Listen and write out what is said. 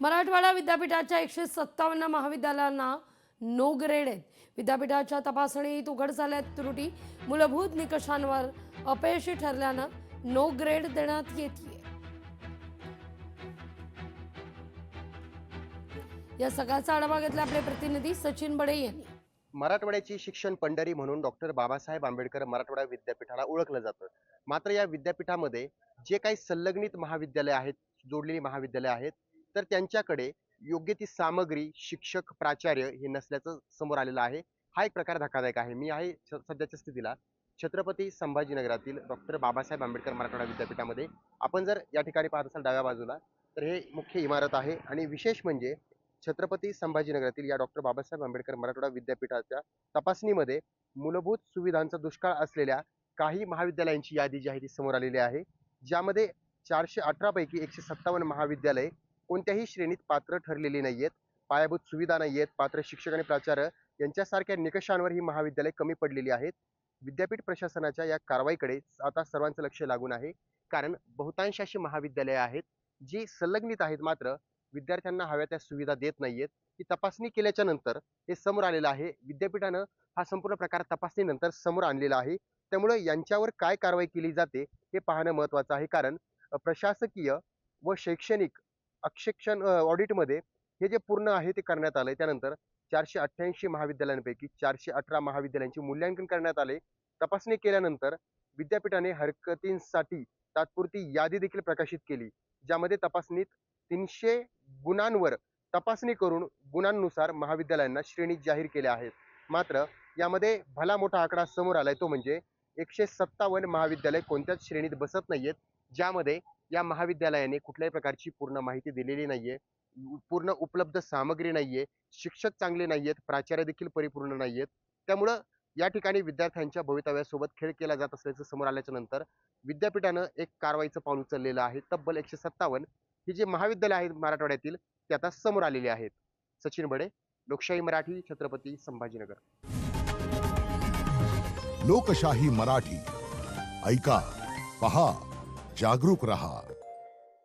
मराठवाडा विद्यापीठाच्या 157 महाविद्यालयांना no grade आहेत. विद्यापीठाच्या तपासणीत उघड झाल्या त्रुटी. मूलभूत निकषांवर अपयशी ठरल्यानं नो ग्रेड देण्यात येते. या सगळ्याचा आढावा घेतला आपले प्रतिनिधी सचिन बडे यांनी. मराठवाड्याची शिक्षण पंढरी म्हणून डॉक्टर बाबासाहेब आंबेडकर मराठवाडा विद्यापीठाला ओळखलं जातं. मात्र या विद्यापीठामध्ये जे काही संलग्नित महाविद्यालय आहेत, जोडलेली महाविद्यालय आहेत, तर त्यांच्याकडे योग्य ती सामग्री, शिक्षक, प्राचार्य हे नसल्याचं समोर आलेलं आहे. हा एक प्रकार धक्कादायक आहे. मी आहे सध्याच्या स्थितीला छत्रपती संभाजीनगरातील डॉक्टर बाबासाहेब आंबेडकर मराठवाडा विद्यापीठामध्ये. आपण जर या ठिकाणी पाहत असाल डाव्या बाजूला, तर हे मुख्य इमारत आहे आणि विशेष म्हणजे छत्रपती संभाजीनगरातील या डॉक्टर बाबासाहेब आंबेडकर मराठवाडा विद्यापीठाच्या तपासणीमध्ये मूलभूत सुविधांचा दुष्काळ असलेल्या काही महाविद्यालयांची यादी जी आहे ती समोर आलेली आहे, ज्यामध्ये 418 पैकी 157 महाविद्यालय कोणत्याही श्रेणीत पात्र ठरलेली नाहीयेत. पायाभूत सुविधा नाहीयेत, पात्र शिक्षक आणि प्राचार्य यांच्यासारख्या निकषांवर ही महाविद्यालय कमी पडलेली आहेत. विद्यापीठ प्रशासनाच्या या कारवाईकडे आता सर्वांचं लक्ष लागून आहे, कारण बहुतांश अशी महाविद्यालये आहेत जी संलग्नित आहेत, मात्र विद्यार्थ्यांना हव्या त्या सुविधा देत नाहीयेत. ही तपासणी केल्याच्या नंतर हे समोर आलेलं आहे. विद्यापीठानं हा संपूर्ण प्रकार तपासणीनंतर समोर आणलेला आहे. त्यामुळे यांच्यावर काय कारवाई केली जाते हे पाहणं महत्त्वाचं आहे, कारण प्रशासकीय व शैक्षणिक अक्षेक्षण ऑडिटमध्ये हे जे पूर्ण आहे ते करण्यात आलंय. त्यानंतर 488 महाविद्यालयांपैकी 418 महाविद्यालयांचे मूल्यांकन करण्यात आले. तपासणी केल्यानंतर विद्यापीठाने हरकतींसाठी तात्पुरती यादी देखील प्रकाशित केली, ज्यामध्ये तपासणीत 300 गुणांवर तपासणी करून गुणांनुसार महाविद्यालयांना श्रेणी जाहीर केल्या आहेत. मात्र यामध्ये भला मोठा आकडा समोर आलाय, तो म्हणजे 157 महाविद्यालय कोणत्याच श्रेणीत बसत नाहीयेत, ज्यामध्ये या महाविद्यालयाने कुठल्याही प्रकारची पूर्ण माहिती दिलेली नाहीये, पूर्ण उपलब्ध सामग्री नाहीये, शिक्षक चांगले नाहीयेत, प्राचार्य देखील परिपूर्ण नाहीयेत. त्यामुळं या ठिकाणी विद्यार्थ्यांच्या भवितव्यासोबत खेळ केला जात असल्याचं समोर आल्याच्या नंतर विद्यापीठानं एक कारवाईचं पाऊल उचललेलं आहे. तब्बल 157 ही जी महाविद्यालय आहेत मराठवाड्यातील ते आता समोर आलेले आहेत. सचिन बडे, लोकशाही मराठी, छत्रपती संभाजीनगर. लोकशाही मराठी ऐका, पहा, जागरूक रहा.